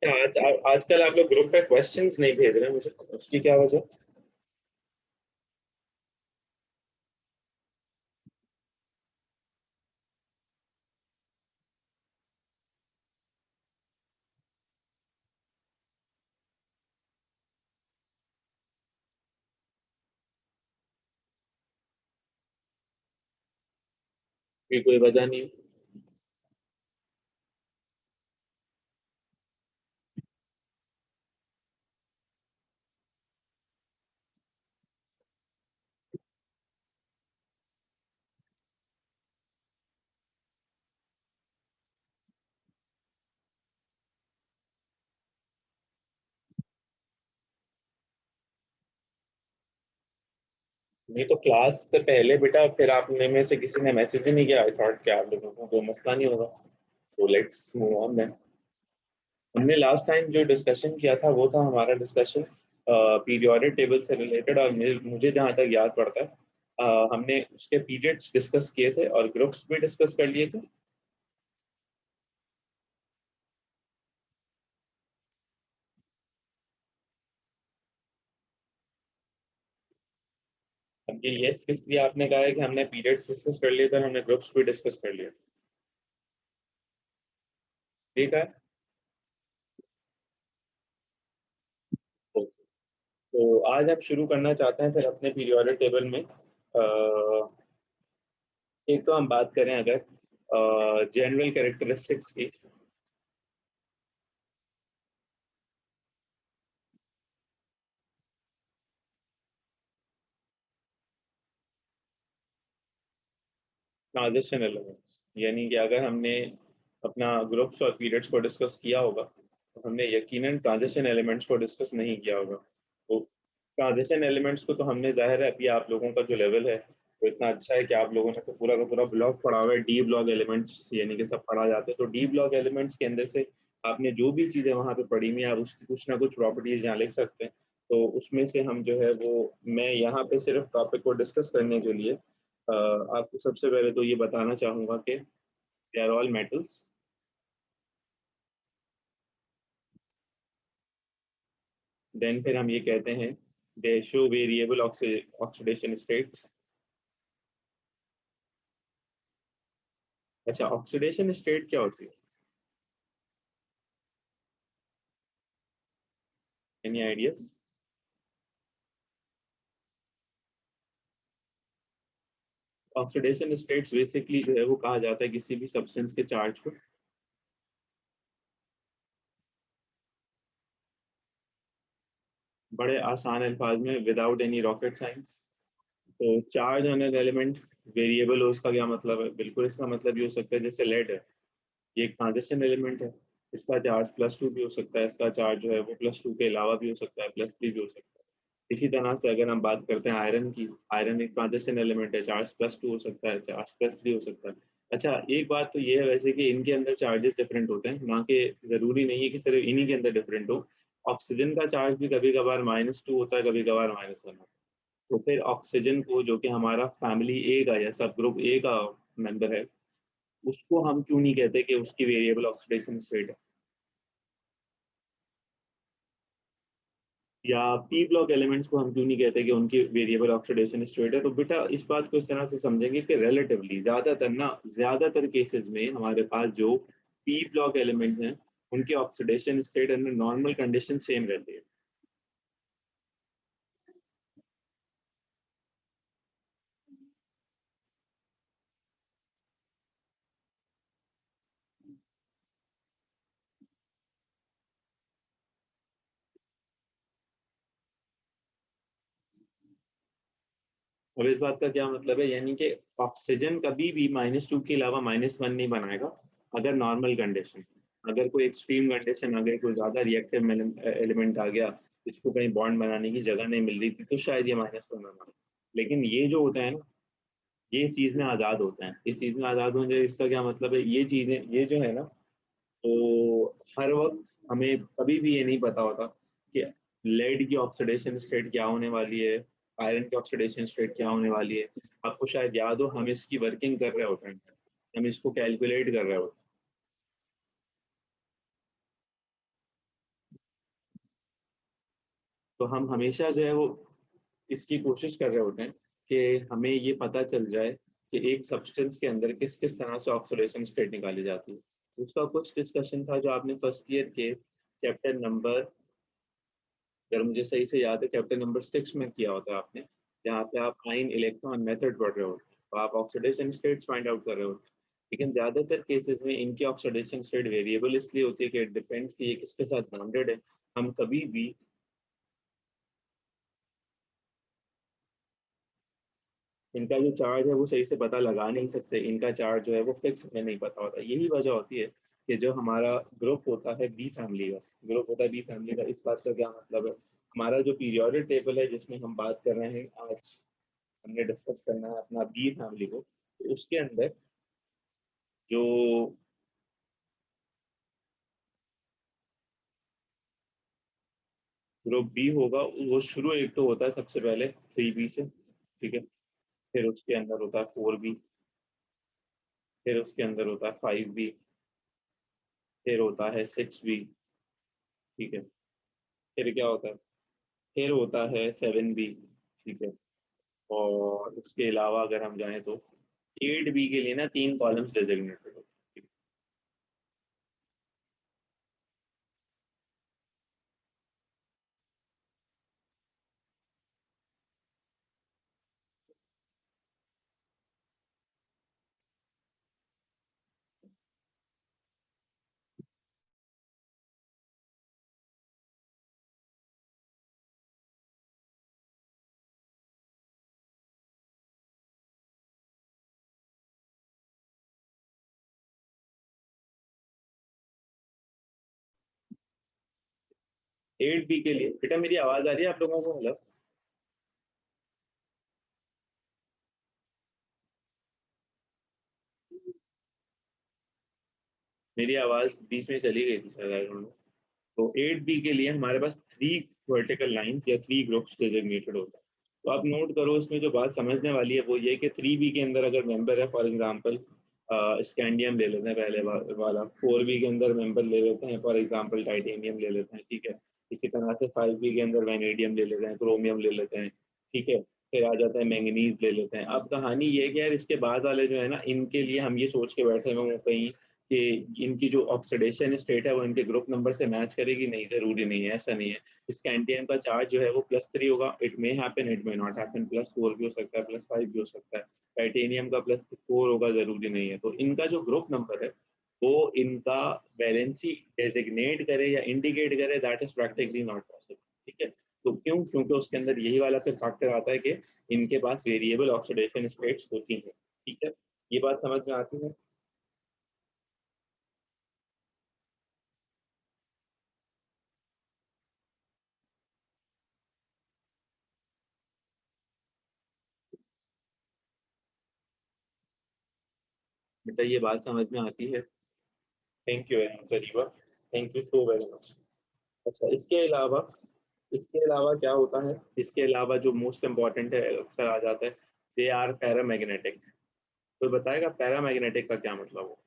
आजकल आप लोग ग्रुप पे क्वेश्चंस नहीं भेज रहे मुझे, उसकी क्या वजह? कोई वजह नहीं। नहीं तो क्लास से पहले बेटा फिर आपने में से किसी ने मैसेज ही नहीं किया, आई थॉट कि आप लोगों को कोई मसला नहीं होगा, तो लेट्स मूव ऑन देन। हमने लास्ट टाइम जो डिस्कशन किया था वो था हमारा डिस्कशन पीरियोडिक टेबल से रिलेटेड, और मुझे जहाँ तक याद पड़ता है हमने उसके पीरियड्स डिस्कस किए थे और ग्रुप्स भी डिस्कस कर लिए थे। अब ये यस किस लिए आपने कहा है कि हमने पीरियड्स डिस्कस कर लिए थे और हमने ग्रुप्स भी डिस्कस कर लिए? ठीक है। तो आज हम शुरू करना चाहते हैं फिर अपने पीरियोडिक टेबल में। एक तो हम बात करें अगर जनरल कैरेक्टरिस्टिक्स की। ट्रांजिशन एलिमेंट्स यानी कि अगर हमने अपना ग्रुप्स और पीरियड्स को डिस्कस किया होगा तो हमने यकीनन ट्रांजिशन एलिमेंट्स को डिस्कस नहीं किया होगा। तो ट्रांजिशन एलिमेंट्स को तो हमने, जाहिर है अभी आप लोगों का जो लेवल है वो इतना अच्छा है कि आप लोगों ने तो पूरा का पूरा ब्लॉक पढ़ा हुआ है, डी ब्लॉक एलिमेंट्स यानी कि सब पढ़ा जाते हैं। तो डी ब्लॉक एलिमेंट्स के अंदर से आपने जो भी चीज़ें वहाँ पे पढ़ी हुई हैं आप उसकी कुछ ना कुछ प्रॉपर्टीज यहाँ लिख सकते हैं। तो उसमें से हम जो है वो, मैं यहाँ पे सिर्फ टॉपिक को डिस्कस करने के लिए आपको सबसे पहले तो ये बताना चाहूंगा कि they are all metals. Then फिर हम ये कहते हैं they show variable oxidation states. अच्छा, ऑक्सीडेशन स्टेट क्या होती है? Any ideas? Oxidation states basically जो है वो कहा जाता है किसी भी सब्सटेंस के चार्ज को, बड़े आसान अल्फाज में विदाउट एनी रॉकेट साइंस। तो charge on an element variable हो, उसका क्या मतलब है? बिल्कुल इसका मतलब ये हो सकता है जैसे लेड है, ये एक ट्रांजिशन एलिमेंट है, इसका चार्ज +2 भी हो सकता है, इसका चार्ज जो है वो +2 के अलावा भी हो सकता है, +3 भी हो सकता है। इसी तरह से अगर हम बात करते हैं आयरन की, आयरन एक ट्रांजिशन एलिमेंट है, चार्ज +2 हो सकता है, चार्ज +3 हो सकता है। अच्छा, एक बात तो ये है वैसे कि इनके अंदर चार्जेस डिफरेंट होते हैं, ना कि जरूरी नहीं है कि सिर्फ इन्हीं के अंदर डिफरेंट हो। ऑक्सीजन का चार्ज भी कभी कभार -2 होता है, कभी कभार -1 होता है। तो फिर ऑक्सीजन को, जो कि हमारा फैमिली ए का या सब ग्रुप ए का मेंबर है, उसको हम क्यों नहीं कहते कि उसकी वेरिएबल ऑक्सीडेशन स्टेट है? या पी ब्लॉक एलिमेंट्स को हम क्यों नहीं कहते कि उनकी वेरिएबल ऑक्सीडेशन स्टेट है? तो बेटा इस बात को इस तरह से समझेंगे कि रिलेटिवली ज्यादातर केसेस में हमारे पास जो पी ब्लॉक एलिमेंट हैं उनके oxidation state under normal condition same रहती है। अब इस बात का क्या मतलब है? यानी कि ऑक्सीजन कभी भी -2 के अलावा -1 नहीं बनाएगा अगर नॉर्मल कंडीशन। अगर कोई एक्सट्रीम कंडीशन आ गई, कोई ज्यादा रिएक्टिव एलिमेंट आ गया, इसको कहीं बॉन्ड बनाने की जगह नहीं मिल रही थी, तो शायद ये -1 बना। लेकिन ये जो होता है ना, ये चीज में आजाद होते हैं। इस चीज में आजाद होने इसका क्या मतलब है? ये चीजें, ये जो है ना, तो हर वक्त हमें कभी भी ये नहीं पता होता कि लेड की ऑक्सीडेशन स्टेट क्या होने वाली है, आयरन की ऑक्सीडेशन स्टेट क्या होने वाली है। आपको शायद याद हो, हम इसकी वर्किंग कर रहे होते हैं, हम इसको कैलकुलेट कर रहे होते तो हम हमेशा जो है वो इसकी कोशिश कर रहे होते हैं कि हमें ये पता चल जाए कि एक सब्सटेंस के अंदर किस किस तरह से ऑक्सीडेशन स्टेट निकाली जाती है। उसका कुछ डिस्कशन था जो आपने फर्स्ट ईयर के चैप्टर नंबर, अगर मुझे सही से याद है, चैप्टर नंबर 6 में किया होता है आपने, जहाँ पे आप आयन इलेक्ट्रॉन मेथड पढ़ रहे हो, तो आप ऑक्सीडेशन स्टेट्स फाइंड आउट कर रहे हो। लेकिन ज़्यादातर केसेस में इनकी ऑक्सीडेशन स्टेट वेरिएबल इसलिए होती है कि इट डिपेंड्स कि ये किसके साथ बॉन्डेड है। हम कभी भी इनका जो चार्ज है वो सही से पता लगा नहीं सकते, इनका चार्ज जो है वो फिक्स हमें नहीं पता होता। यही वजह होती है कि जो हमारा ग्रुप होता है बी फैमिली का, ग्रुप होता है बी फैमिली का, इस बात का क्या मतलब है, हमारा जो पीरियोडिक टेबल है जिसमें हम बात कर रहे हैं आज, हमने डिस्कस करना है अपना बी फैमिली को, तो उसके अंदर जो ग्रुप बी होगा वो शुरू एक तो होता है सबसे पहले 3 बी से, ठीक है, फिर उसके अंदर होता है 4 बी, फिर उसके अंदर होता है 5 बी, फिर होता है 6 बी, ठीक है, फिर क्या होता है, फिर होता है 7 बी, ठीक है, और उसके अलावा अगर हम जाएं तो 8 बी के लिए ना 3 कॉलम्स डेजिग्नेटेड होते हैं। 8 बी के लिए बेटा मेरी आवाज आ रही है आप लोगों को, मतलब मेरी आवाज बीच में चली गई थी शायद, I don't know। तो 8 बी के लिए हमारे पास 3 वर्टिकल लाइंस या 3 ग्रुप्स डेजिग्नेटेड होता है। तो आप नोट करो, इसमें जो बात समझने वाली है वो ये कि 3 बी के अंदर अगर मेंबर है, फॉर एग्जांपल स्कैंडियम ले लेते हैं पहले वाला, 4 बी के अंदर मेंबर ले लेते हैं फॉर एग्जांपल टाइटेनियम ले लेते हैं, ठीक है, इसी तरह से 5 बी के अंदर वैनेडियम ले लेते हैं, क्रोमियम ले लेते हैं, ठीक है, फिर आ जाता है मैंगनीज ले लेते हैं। अब कहानी ये है कि यार इसके बाद वाले जो है ना, इनके लिए हम ये सोच के बैठे हुए हैं कहीं कि इनकी जो ऑक्सीडेशन स्टेट है वो इनके ग्रुप नंबर से मैच करेगी, नहीं, जरूरी नहीं है, ऐसा नहीं है। स्कैंडियम का चार्ज जो है वो +3 होगा, it may happen it may not happen, +4 भी हो सकता है, +5 भी हो सकता है, टाइटेनियम का +4 होगा, जरूरी नहीं है। तो इनका जो ग्रुप नंबर है वो इनका वैलेंसी डेजिग्नेट करे या इंडिकेट करे, that is practically not possible, ठीक है। तो क्यों? क्योंकि उसके अंदर यही वाला फिर फैक्टर आता है कि इनके पास वेरिएबल ऑक्सीडेशन स्टेट्स होती हैं, ठीक है। ये बात समझ में आती है? बेटा ये बात समझ में आती है? Thank you very much Areeba, thank you so very much. अच्छा, इसके अलावा क्या होता है, इसके अलावा जो मोस्ट इम्पॉर्टेंट है अक्सर आ जाता है, दे आर पैरामैग्नेटिक। कोई बताएगा पैरामैग्नेटिक का क्या मतलब हो?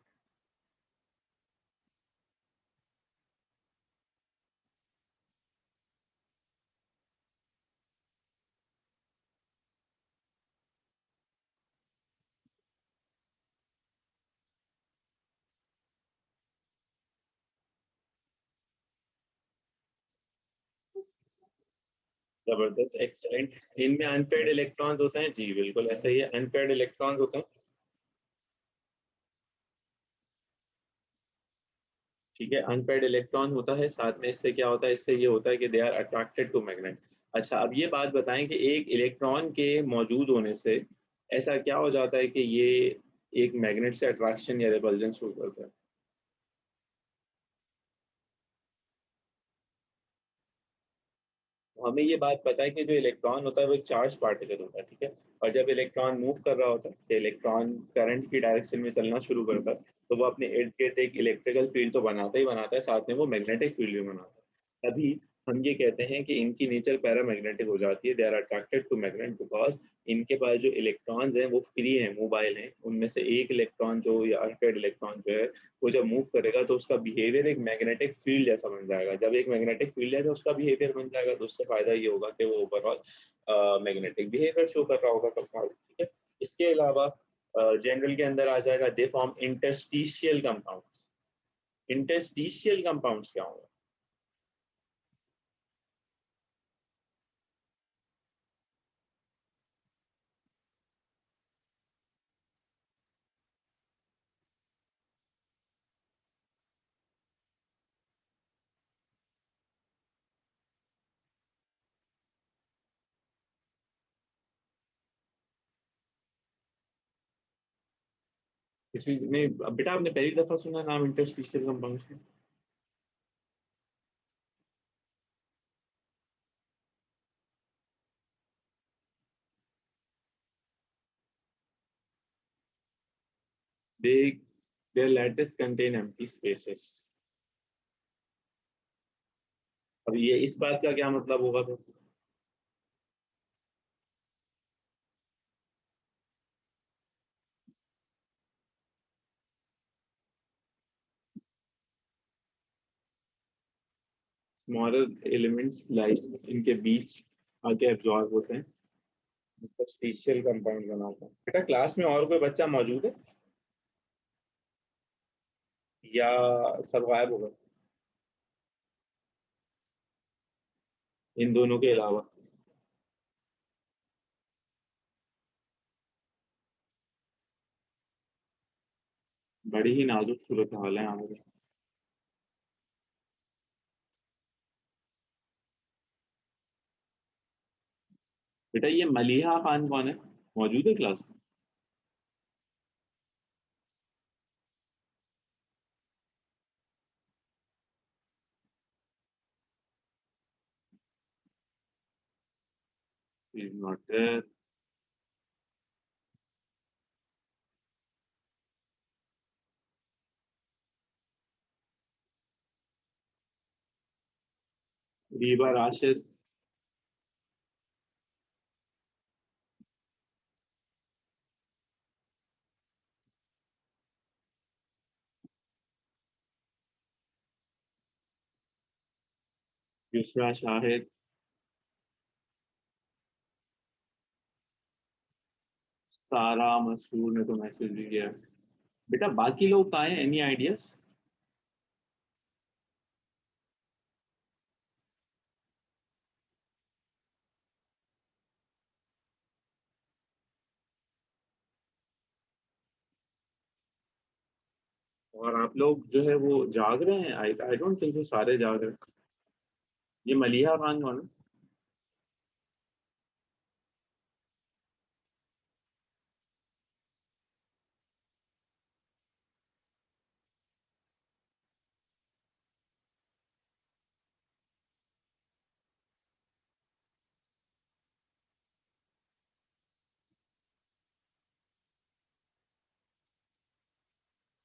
जबरदस्त, एक्सलेंट। इनमें अनपेड इलेक्ट्रॉन्स होते हैं, जी बिल्कुल ऐसा ही है, अनपेड इलेक्ट्रॉन्स होते हैं, ठीक है, अनपेड इलेक्ट्रॉन होता है, साथ में इससे क्या होता है, इससे ये होता है कि they are attracted to magnet. अच्छा, अब ये बात बताएं कि एक इलेक्ट्रॉन के मौजूद होने से ऐसा क्या हो जाता है कि ये एक मैग्नेट से अट्रैक्शन या रिपल्जन शुरू करता है। तो हमें ये बात पता है कि जो इलेक्ट्रॉन होता है वो एक चार्ज पार्टिकल होता है, ठीक है, और जब इलेक्ट्रॉन मूव कर रहा होता है, तो इलेक्ट्रॉन करंट की डायरेक्शन में चलना शुरू करता है, तो वो अपने इर्द गिर्द एक इलेक्ट्रिकल फील्ड तो बनाता ही बनाता है, साथ में वो मैग्नेटिक फील्ड भी बनाता है। तभी हम ये कहते हैं कि इनकी नेचर पैरामैग्नेटिक हो जाती है, they are attracted to magnet because इनके पास जो इलेक्ट्रॉन्स हैं वो फ्री हैं, मोबाइल हैं, उनमें से एक इलेक्ट्रॉन जो या अनपेड इलेक्ट्रॉन जो है वो जब मूव करेगा तो उसका बिहेवियर एक मैग्नेटिक फील्ड जैसा बन जाएगा। जब एक मैग्नेटिक फील्ड जैसा उसका बिहेवियर बन जाएगा तो उससे फायदा ये होगा कि वो ओवरऑल मैग्नेटिक बिहेवियर शो कर रहा होगा कंपाउंड। ठीक है। इसके अलावा जनरल के अंदर आ जाएगा they form interstitial compounds. Interstitial compounds क्या होगा? इसमें बेटा आपने पहली दफा सुना नाम इंटरस्टिशियल कंपाउंड्स का? they their lattice contain empty spaces। अब ये इस बात का क्या मतलब होगा फिर? स्मॉलर एलिमेंट्स लाइक इनके बीच आके एब्जॉर्ब होते हैं, इंटरस्टिशियल कंपाउंड बनाते हैं। बेटा क्लास में और कोई बच्चा मौजूद है या सब गायब हो गए इन दोनों के अलावा? बड़ी ही नाजुक सूरत हाल है हमारी। बेटा ये मलिहा खान कौन है, मौजूद है क्लास में? Is not there. Reeba Rashid. Yusra Shahid. Sara Masoor ने तो मैसेज भी किया। बेटा बाकी लोग कहाँ हैं, एनी आइडियाज? और आप लोग जो है वो जाग रहे हैं? आई आई डोंट थिंक वो सारे जाग रहे हैं। ये मलिहा खान कौन है?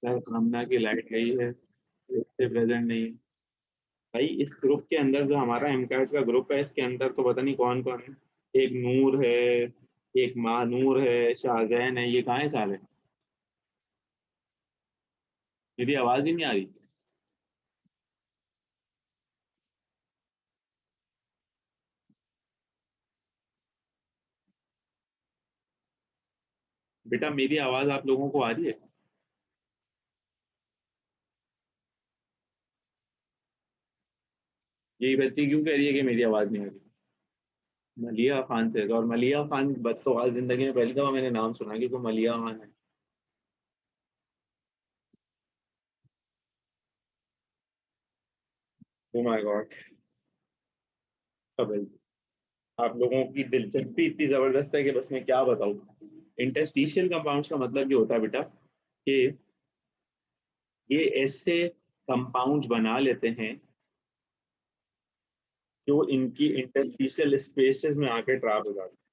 सर कामना की लाइट गई है, इससे प्रेजेंट नहीं है। भाई इस ग्रुप के अंदर जो हमारा एमकाट का ग्रुप है इसके अंदर तो पता नहीं कौन कौन है। एक नूर है, एक मानूर है, शाहजैन है, ये कहाँ है सारे? मेरी आवाज ही नहीं आ रही। बेटा मेरी आवाज आप लोगों को आ रही है? यही बच्ची क्यों कह रही है कि मेरी आवाज नहीं आ रही? मलिया खान से, और मलिया खान बस तो आज जिंदगी में पहली दफा मैंने नाम सुना कि कोई मलिया खान है। Oh my God. आप लोगों की दिलचस्पी इतनी जबरदस्त है कि बस मैं क्या बताऊं। इंटरस्टिशियल कंपाउंड्स का मतलब ये होता है बेटा कि ये ऐसे कंपाउंड्स बना लेते हैं जो इनकी इंटरस्टिशियल स्पेसेस में आके ट्रैप हो जाते हैं।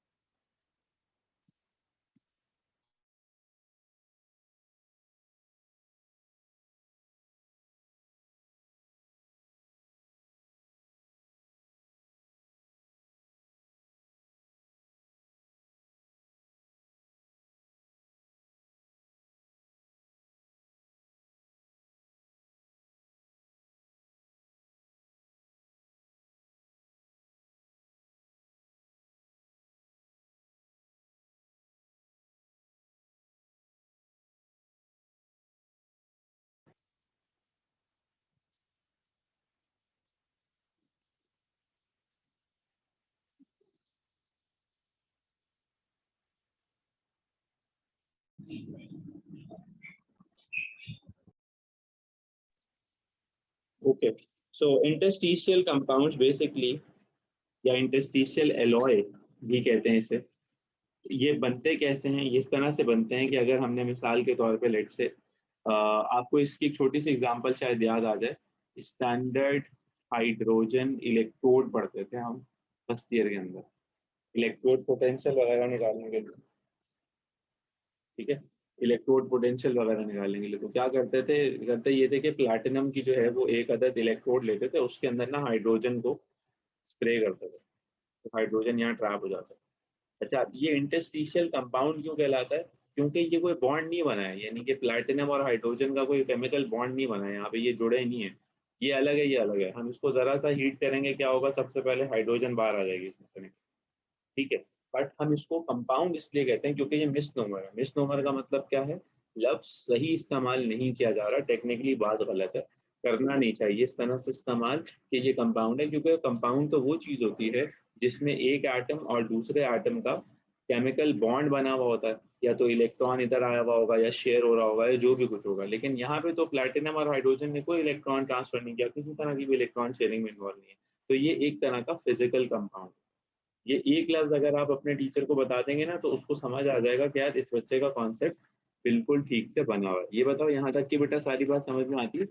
ओके, सो इंटरस्टिशियल कंपाउंड्स बेसिकली, या इंटरस्टिशियल एलॉय भी कहते हैं इसे, ये बनते कैसे हैं? ये इस तरह से बनते हैं कि अगर हमने मिसाल के तौर पे लेट से आपको इसकी एक छोटी सी एग्जांपल शायद याद आ जाए। स्टैंडर्ड हाइड्रोजन इलेक्ट्रोड पढ़ते थे हम फर्स्ट ईयर के अंदर, इलेक्ट्रोड पोटेंशियल वगैरह निकालने के लिए, ठीक है। इलेक्ट्रोड पोटेंशियल वगैरह निकालने के लिए तो क्या करते ये थे कि प्लैटिनम की जो है वो एक अदद इलेक्ट्रोड लेते थे, उसके अंदर ना हाइड्रोजन को स्प्रे करते थे, तो हाइड्रोजन यहाँ ट्रैप हो जाता है। अच्छा, ये इंटरस्टिशियल कंपाउंड क्यों कहलाता है? क्योंकि ये कोई बॉन्ड नहीं बना है, यानी कि प्लैटिनम और हाइड्रोजन का कोई केमिकल बॉन्ड नहीं बना है, यहाँ पे ये जुड़े नहीं है, ये अलग है, ये अलग है। हम इसको जरा सा हीट करेंगे, क्या होगा? सबसे पहले हाइड्रोजन बाहर आ जाएगी इसमें से, ठीक है। बट हम इसको कंपाउंड इसलिए कहते हैं क्योंकि ये मिसनोमर है। मिसनोमर का मतलब क्या है? लफ्ज सही इस्तेमाल नहीं किया जा रहा, टेक्निकली बात गलत है, करना नहीं चाहिए इस तरह से इस्तेमाल कि ये कंपाउंड है, क्योंकि कंपाउंड तो वो चीज़ होती है जिसमें एक एटम और दूसरे एटम का केमिकल बॉन्ड बना हुआ होता है, या तो इलेक्ट्रॉन इधर आया हुआ होगा, या शेयर हो रहा होगा, या जो भी कुछ होगा। लेकिन यहाँ पे तो प्लैटिनम और हाइड्रोजन ने कोई इलेक्ट्रॉन ट्रांसफर नहीं किया, किसी तरह की भी इलेक्ट्रॉन शेयरिंग में इन्वॉल्व नहीं है, तो ये एक तरह का फिजिकल कंपाउंड। ये एक लफ्ज अगर आप अपने टीचर को बता देंगे ना, तो उसको समझ आ जाएगा कि यार इस बच्चे का कॉन्सेप्ट बिल्कुल ठीक से बना हुआ है। ये बताओ यहाँ तक कि बेटा सारी बात समझ में आती है?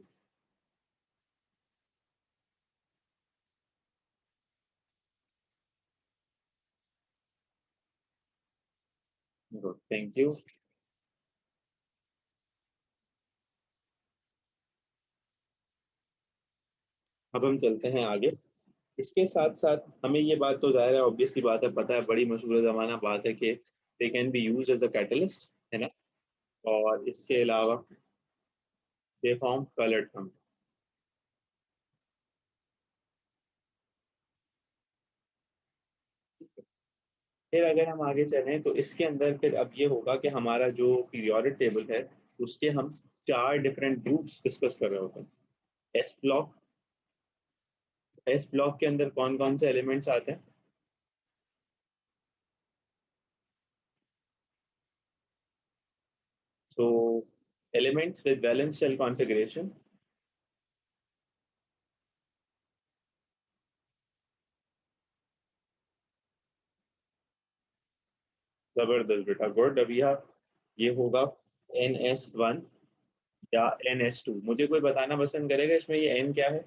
Good, thank you. अब हम चलते हैं आगे। इसके साथ साथ हमें ये बात तो जाहिर है, ऑब्वियसली बात है, पता है, बड़ी मशहूर ज़माना बात है कि they can be use as a catalyst, है ना। और इसके अलावा दे फॉर्म कलर्ड कंपाउंड। फिर अगर हम आगे चलें तो इसके अंदर फिर अब ये होगा कि हमारा जो पीरियोडिक टेबल है उसके हम चार डिफरेंट ग्रुप्स डिस्कस कर रहे होते हैं। एस ब्लॉक, एस ब्लॉक के अंदर कौन कौन से एलिमेंट्स आते हैं? So elements with valence shell configuration, जबरदस्त बेटा, गुड। अभी आप ये होगा NS1 या NS2। मुझे कोई बताना पसंद करेगा इसमें ये N क्या है?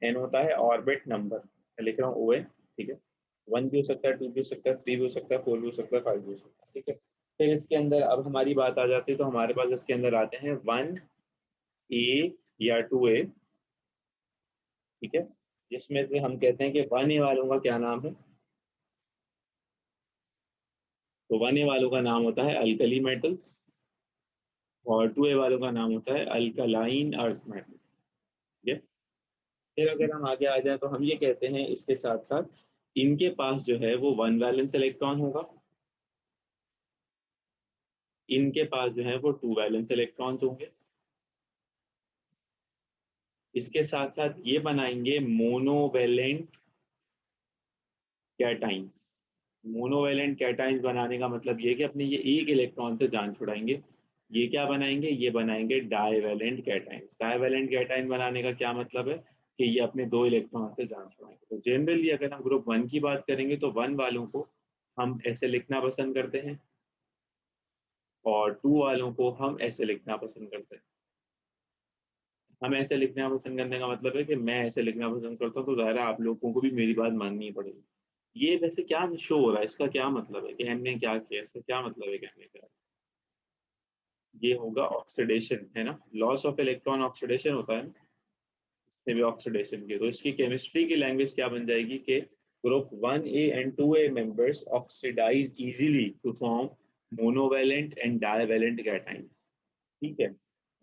N होता है ऑर्बिट नंबर, मैं लिख रहा हूँ ON, ठीक है। 1 भी हो सकता है, 2 भी हो सकता है, 3 भी हो सकता है, 4 भी हो सकता है, 5 भी हो सकता है, ठीक है। फिर इसके अंदर अब हमारी बात आ जाती है, तो हमारे पास इसके अंदर आते हैं 1A या 2A, ठीक है। जिसमें से हम कहते हैं कि 1A वालों का क्या नाम है? तो 1A वालों का नाम होता है अल्कली मेटल्स, और 2A वालों का नाम होता है अल्कलाइन अर्थ मेटल्स, ठीक है। फिर अगर हम आगे आ जाए तो हम ये कहते हैं इसके साथ साथ इनके पास जो है वो वन वैलेंस इलेक्ट्रॉन होगा, इनके पास जो है वो टू वैलेंस इलेक्ट्रॉन्स होंगे। इसके साथ साथ ये बनाएंगे मोनोवेलेंट कैटाइंस। मोनोवेलेंट कैटाइंस बनाने का मतलब ये कि अपने ये एक इलेक्ट्रॉन से जान छुड़ाएंगे। ये क्या बनाएंगे? ये बनाएंगे डाईवेलेंट कैटाइंस। डाईवेलेंट कैटाइन बनाने का क्या मतलब है? कि ये अपने दो इलेक्ट्रॉन से जान छुड़ाएंगे। तो जनरली अगर हम ग्रुप वन की बात करेंगे तो वन वालों को हम ऐसे लिखना पसंद करते हैं, और टू वालों को हम ऐसे लिखना पसंद करते हैं। हम ऐसे लिखना पसंद करने का मतलब है कि मैं ऐसे लिखना पसंद करता हूँ, तो ज़ाहिर है आप लोगों को भी मेरी बात माननी पड़ेगी। ये वैसे क्या शो हो रहा है, इसका क्या मतलब है कि हमने क्या किया, इसका क्या मतलब है कहने का? ये होगा ऑक्सीडेशन, है ना। लॉस ऑफ इलेक्ट्रॉन ऑक्सीडेशन होता है ना, इसमें भी ऑक्सीडेशन की। तो इसकी केमिस्ट्री की लैंग्वेज क्या बन जाएगी कि group 1A and 2A members oxidize easily to form monovalent and divalent cations, ठीक है।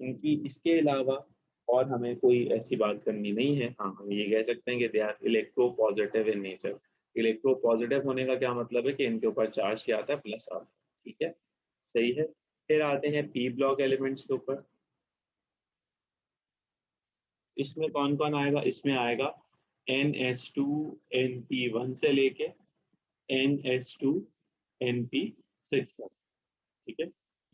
इनकी इसके अलावा और हमें कोई ऐसी बात करनी नहीं है। हाँ, हम ये कह सकते हैं कि they are electropositive in nature. Electropositive होने का क्या मतलब है? कि इनके ऊपर चार्ज क्या आता है? प्लस आता है, ठीक है, सही है। फिर आते हैं पी ब्लॉक एलिमेंट्स के ऊपर। इसमें कौन कौन आएगा? इसमें आएगा NS2 NP1 से लेके NS2 NP6 तक, ठीक है।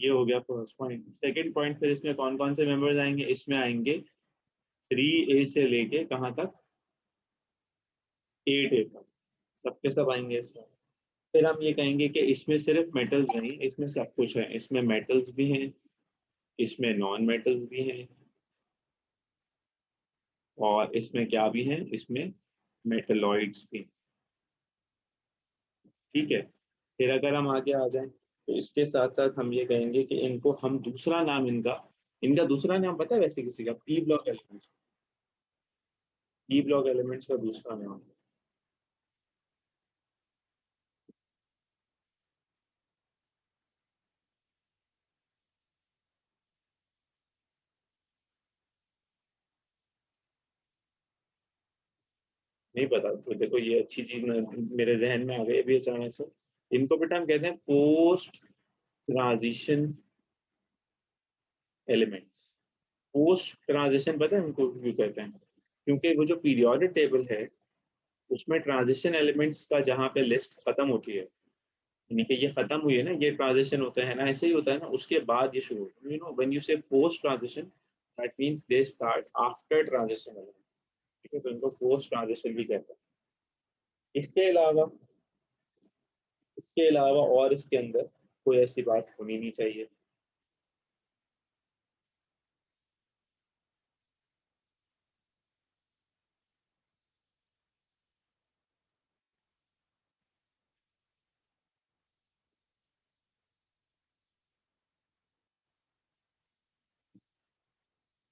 ये हो गया फर्स्ट पॉइंट। सेकंड पॉइंट, फिर इसमें कौन कौन से मेंबर्स आएंगे? इसमें आएंगे 3A से लेके कहाँ तक? 8A तक, सबके सब आएंगे इसमें। फिर हम ये कहेंगे कि इसमें सिर्फ मेटल्स नहीं, इसमें सब कुछ है। इसमें मेटल्स भी हैं, इसमें नॉन मेटल्स भी हैं, और इसमें क्या भी हैं? इसमें मेटलॉइड्स भी। ठीक है। फिर अगर हम आगे आ जाएं तो इसके साथ साथ हम ये कहेंगे कि इनको हम दूसरा नाम, इनका इनका दूसरा नाम पता है वैसे किसी का? P block elements. P block elements का दूसरा नाम। नहीं पता तो देखो, ये अच्छी चीज मेरे जहन में आ गई अभी अचानक से। इनको बेटा हम कहते हैं post transition elements. Post transition पता है उनको क्यों कहते हैं? क्योंकि वो जो पीरियोडिक टेबल है उसमें ट्रांजिशन एलिमेंट्स का जहाँ पे लिस्ट खत्म होती है, यानी कि ये खत्म हुई है ना, ये ट्रांजिशन होता है ना, ऐसे ही होता है ना, उसके बाद ये शुरू होता है। यू नो व्हेन यू से post transition, that means they start after transition element. ठीक है, तो इनको पोस्ट ट्रांजिशन भी कहते हैं। इसके अलावा, और इसके अंदर कोई ऐसी बात होनी नहीं चाहिए।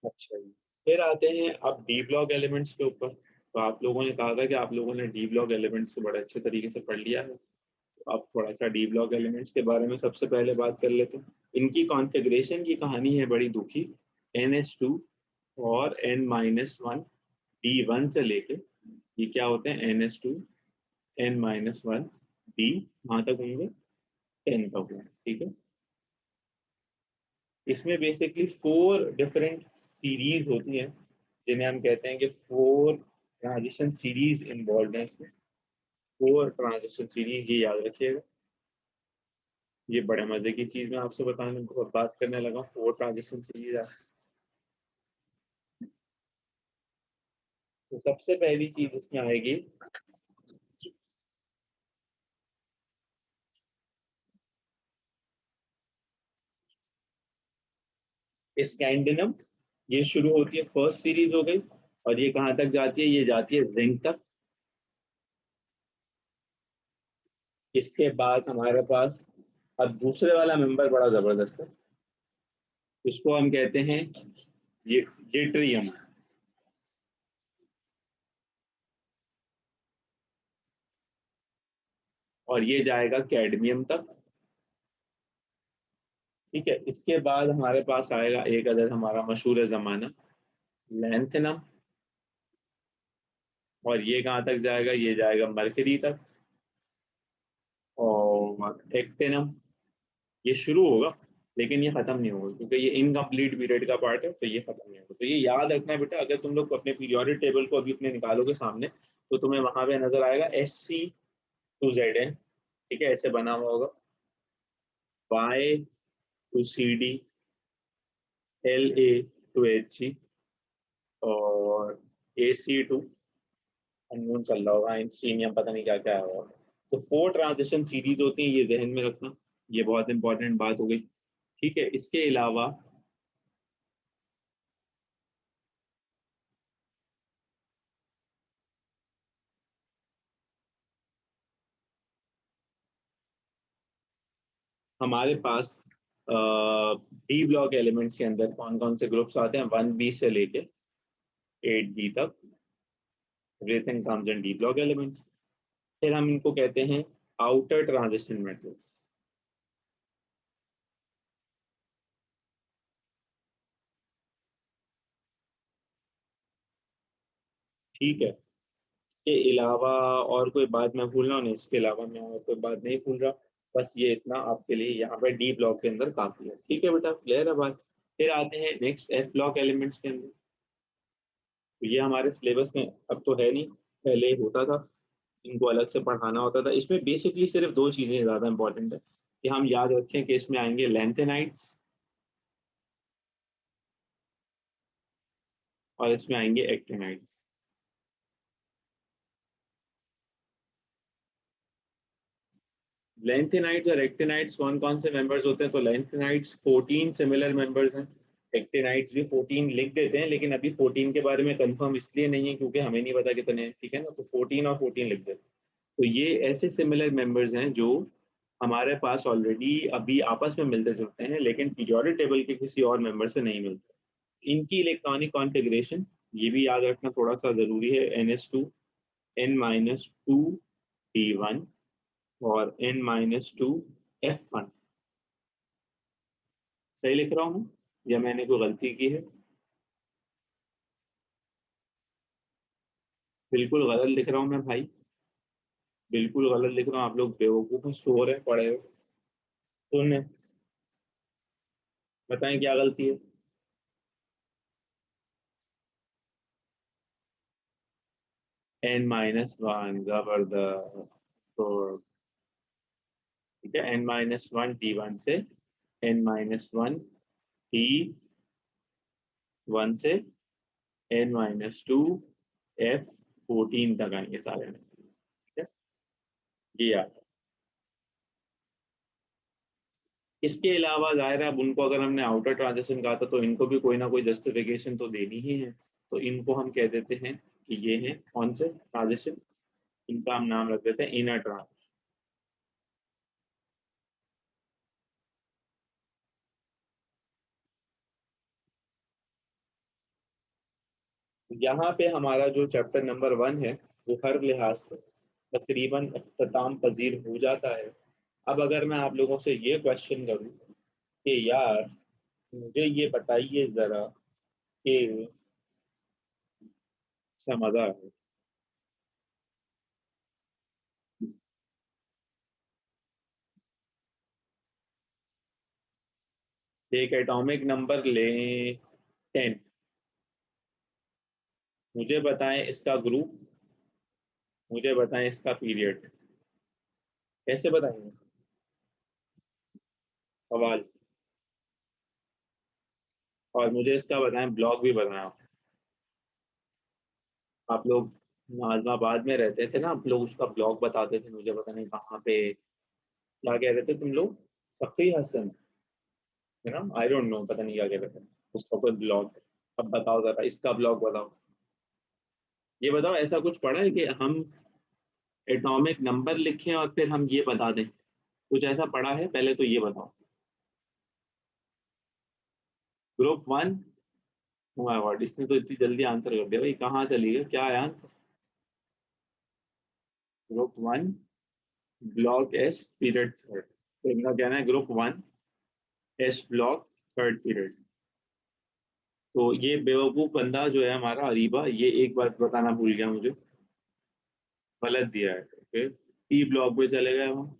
अच्छा जी। फिर आते हैं अब डी ब्लॉक एलिमेंट्स के ऊपर। तो आप लोगों ने कहा था कि आप लोगों ने डी ब्लॉक एलिमेंट्स को बड़े अच्छे तरीके से पढ़ लिया है। तो अब थोड़ा सा डी ब्लॉक एलिमेंट्स के बारे में सबसे पहले बात कर लेते हैं। इनकी कॉन्फ़िगरेशन की कहानी है बड़ी दुखी। NH2 और N-1 D1 से लेके, ये क्या होते हैं? NH2 N-1 D वहां तक होंगे, 10 तक होंगे। ठीक है। इसमें बेसिकली 4 डिफरेंट सीरीज होती हैं, जिन्हें हम कहते हैं कि 4 ट्रांजिशन सीरीज इन्वॉल्व है इसमें। 4 ट्रांजिशन सीरीज, ये याद रखिएगा। ये बड़े मजे की चीज मैं आपसे बताने बहुत बात करने लगा, 4 ट्रांजिशन सीरीज। तो सबसे पहली चीज इसमें आएगी स्कैंडिनम। ये शुरू होती है, फर्स्ट सीरीज हो गई। और ये कहाँ तक जाती है? ये जाती है जिंक तक। इसके बाद हमारे पास अब दूसरे वाला मेंबर बड़ा जबरदस्त है। इसको हम कहते हैं ये जेट्रियम। और ये जाएगा कैडमियम तक। ठीक है। इसके बाद हमारे पास आएगा एक अदद हमारा मशहूर जमाना, लैंथनम। और ये कहाँ तक जाएगा? ये जाएगा मरकरी तक। और एक्टिनम, ये शुरू होगा लेकिन ये खत्म नहीं होगा, क्योंकि ये इनकम्प्लीट पीरियड का पार्ट है, तो ये खत्म नहीं होगा। तो ये याद रखना है बेटा, अगर तुम लोग अपने पीरियोडिक टेबल को अभी अपने निकालोगे सामने, तो तुम्हें वहां पे नजर आएगा SC to ZN। ठीक है, ऐसे बना हुआ होगा। Y to CD, La to Hg, और AC to अननोन चल रहा होगा, आइंस्टीन या पता नहीं क्या क्या होगा। तो 4 ट्रांजिशन सीरीज होती हैं, ये जहन में रखना। ये बहुत इंपॉर्टेंट बात हो गई। ठीक है। इसके अलावा हमारे पास डी ब्लॉक एलिमेंट्स के अंदर कौन कौन से ग्रुप्स आते हैं? 1B से लेके 8B तक, everything comes in D block elements. फिर हम इनको कहते हैं आउटर ट्रांजिशन मेटल्स। ठीक है। इसके अलावा और कोई बात मैं भूल रहा हूँ? नहीं, इसके अलावा मैं और कोई बात नहीं भूल रहा। बस ये इतना आपके लिए यहाँ पे डी ब्लॉक के अंदर काफी है। ठीक है बेटा, क्लियर है बात? फिर आते हैं नेक्स्ट F ब्लॉक एलिमेंट्स के अंदर। तो ये हमारे सिलेबस में अब तो है नहीं, पहले होता था। इनको अलग से पढ़ाना होता था। इसमें बेसिकली सिर्फ 2 चीजें ज्यादा इंपॉर्टेंट है। कि हम याद रखें कि इसमें आएंगे लैंथेनाइड्स और इसमें आएंगे एक्टिनाइड्स। लैंथेनाइड्स और एक्टिनाइड्स कौन कौन से मेंबर्स होते हैं? तो लैंथेनाइड्स 14 सिमिलर मेंबर्स हैं, एक्टिनाइड्स भी 14 लिख देते हैं, लेकिन अभी 14 के बारे में कंफर्म इसलिए नहीं है क्योंकि हमें नहीं पता कितने हैं, ठीक है ना, तो 14 और 14 लिख देते हैं। तो ये ऐसे सिमिलर मेंबर्स हैं जो हमारे पास ऑलरेडी अभी आपस में मिलते जुलते हैं, लेकिन पीरियोडिक टेबल के किसी और मेंबर से नहीं मिलते। इनकी इलेक्ट्रॉनिक कॉन्फ़िगरेशन ये भी याद रखना थोड़ा सा ज़रूरी है, NH2 N-2 D1 और N-2 F1। सही लिख रहा हूँ या मैंने कोई गलती की है? बिल्कुल गलत लिख रहा हूँ मैं भाई, बिल्कुल गलत लिख रहा हूँ। आप लोग बेवकूफ़ हैं, सो रहे पड़े हो। सुन, बताएं क्या गलती है? N-1 जबरदस्त। तो ठीक है, N-1 D1 से N-1 D1 से N-2 F14 तक आएंगे सारे में, ठीक है। ये याद है। इसके अलावा जाहिर है अब उनको अगर हमने आउटर ट्रांजिशन कहा था तो इनको भी कोई ना कोई जस्टिफिकेशन तो देनी ही है, तो इनको हम कह देते हैं कि ये हैं कौन से ट्रांजिशन, इनका हम नाम रख देते हैं इनर ट्रांजिशन। यहाँ पे हमारा जो चैप्टर नंबर 1 है वो हर लिहाज से तकरीबन अख्ताम पजीर हो जाता है। अब अगर मैं आप लोगों से ये क्वेश्चन करूँ कि यार मुझे ये बताइए ज़रा कि अच्छा मज़ा है, एक एटॉमिक नंबर लें 10, मुझे बताएं इसका ग्रुप, मुझे बताएं इसका पीरियड, कैसे बताएंगे? सवाल। और मुझे इसका बताएं ब्लॉग भी बताएं आप लोग नाजमाबाद में रहते थे ना, आप लोग उसका ब्लॉग बताते थे, मुझे पता नहीं कहाँ पे, क्या कह रहे थे तुम लोग? फखरी हसन है ना, आई डोंट नो, पता नहीं क्या कह रहे थे, उसका कोई ब्लॉग। अब बताओ जरा इसका ब्लॉग बताओ। ये बताओ ऐसा कुछ पढ़ा है कि हम एटॉमिक नंबर लिखें और फिर हम ये बता दें? कुछ ऐसा पढ़ा है? पहले तो ये बताओ। ग्रुप 1। माय गॉड, इसने तो इतनी जल्दी आंसर कर दिया भाई, कहाँ चली गई, क्या है answer? Group 1 block S period third, तो इनका कहना है group 1 S block third period. तो ये बेवकूफ बंदा जो है हमारा अरीबा, ये एक बात बताना भूल गया मुझे, गलत दिया है। ओके, पी ब्लॉक पे चले गए हम।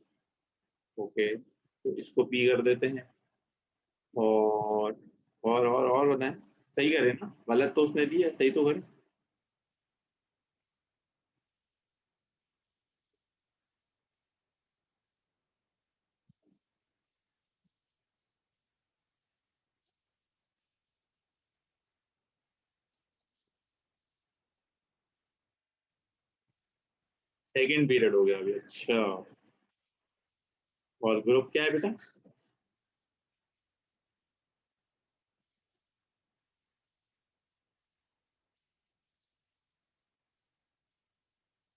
ओके, तो इसको पी कर देते हैं। और और बताएं, सही करें ना, गलत तो उसने दिया है, सही तो करें। सेकेंड पीरियड हो गया अभी, अच्छा। और ग्रुप क्या है बेटा?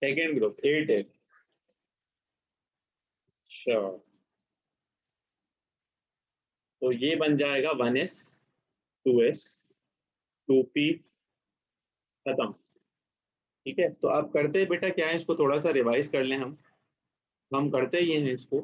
सेकेंड ग्रुप 8 है, अच्छा। तो ये बन जाएगा 1s 2s 2p, खत्म। ठीक है, तो आप करते हैं बेटा क्या है, इसको थोड़ा सा रिवाइज कर लें हम करते ही हैं इसको।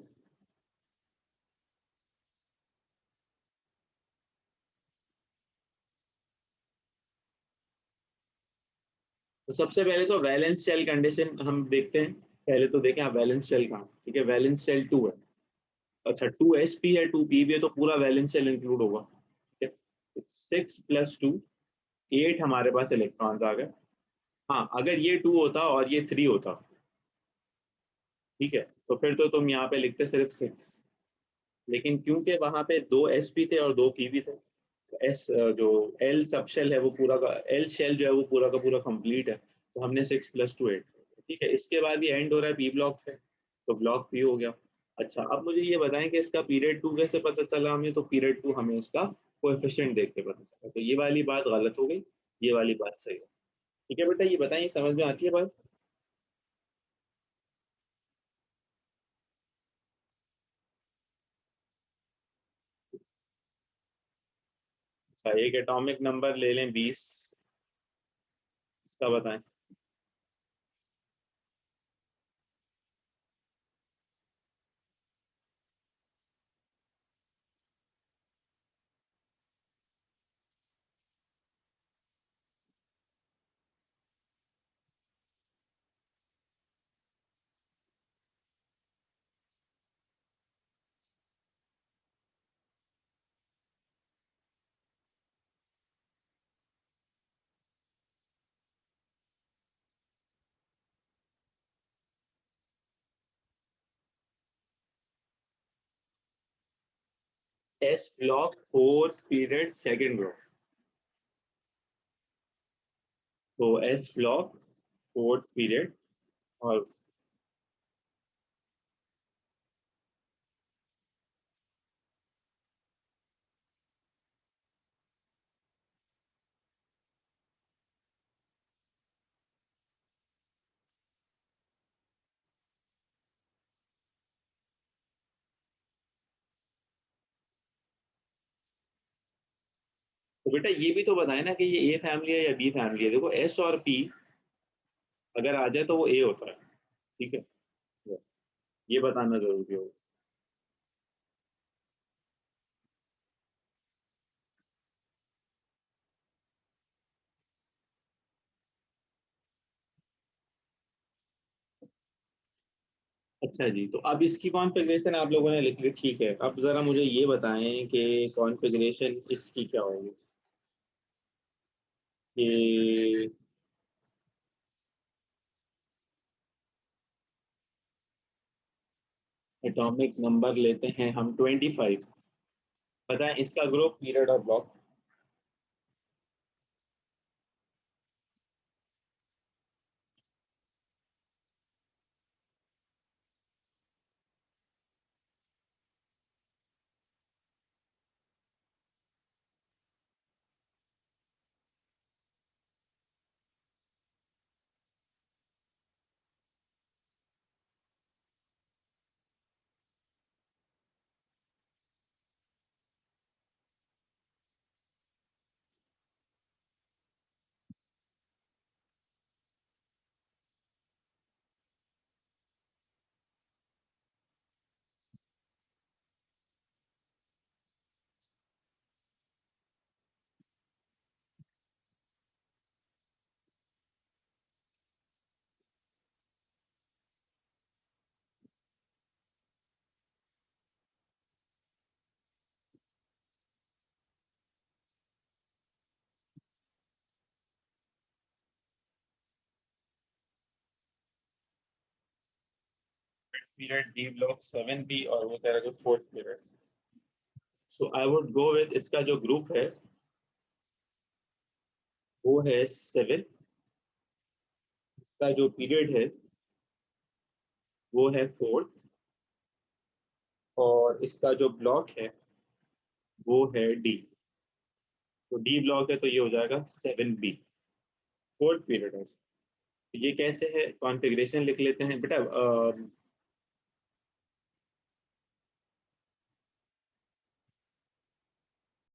तो सबसे पहले तो वैलेंस शेल कंडीशन हम देखते हैं। पहले तो देखें आप वैलेंस शेल कहाँ, ठीक है, वैलेंस शेल 2 है। अच्छा, 2sp है 2p भी है, तो पूरा वैलेंस शेल इंक्लूड होगा, ठीक है। 6 + 2 8 हमारे पास इलेक्ट्रॉन्स आ गए। हाँ, अगर ये 2 होता और ये 3 होता, ठीक है, तो फिर तो तुम यहाँ पे लिखते सिर्फ 6, लेकिन क्योंकि वहां पे 2 SP थे और 2 PV थे, एस जो एल सब शेल है वो पूरा का एल शेल जो है वो पूरा का पूरा कंप्लीट है, तो हमने 6 + 2 8। ठीक है, इसके बाद ये एंड हो रहा है बी ब्लॉक से, तो ब्लॉक पी हो गया। अच्छा, अब मुझे ये बताएं कि इसका पीरियड 2 कैसे पता चला हमें, तो पीरियड 2 हमें इसका कोएफिशिएंट देख के पता चला, तो ये वाली बात गलत हो गई, ये वाली बात सही है। ठीक है बेटा, ये बताएं, ये समझ में आती है बात? अच्छा, एक एटॉमिक नंबर ले लें 20, इसका बताएं। S block 4 period second row, तो एस ब्लॉक 4 पीरियड, और तो बेटा ये भी तो बताए ना कि ये ए फैमिली है या बी फैमिली है। देखो एस और पी अगर आ जाए तो वो ए होता है। ठीक है, ये बताना जरूरी होगा। अच्छा जी, तो अब इसकी कॉन्फ़िगरेशन आप लोगों ने लिख ली, ठीक है। अब जरा मुझे ये बताएं कि कॉन्फ़िगरेशन इसकी क्या होगी, कि एटॉमिक नंबर लेते हैं हम 25। बताएं इसका ग्रुप, पीरियड और block. Period D block 7B, और वो कह रहा है 4th period. So I would go with इसका जो ग्रुप है वो है 7, का जो पीरियड है वो है 4th, और इसका जो ब्लॉक है वो है डी। तो डी ब्लॉक है तो ये हो जाएगा 7B, 4th पीरियड है। तो ये कैसे है, कॉन्फ़िगरेशन लिख लेते हैं बेटा।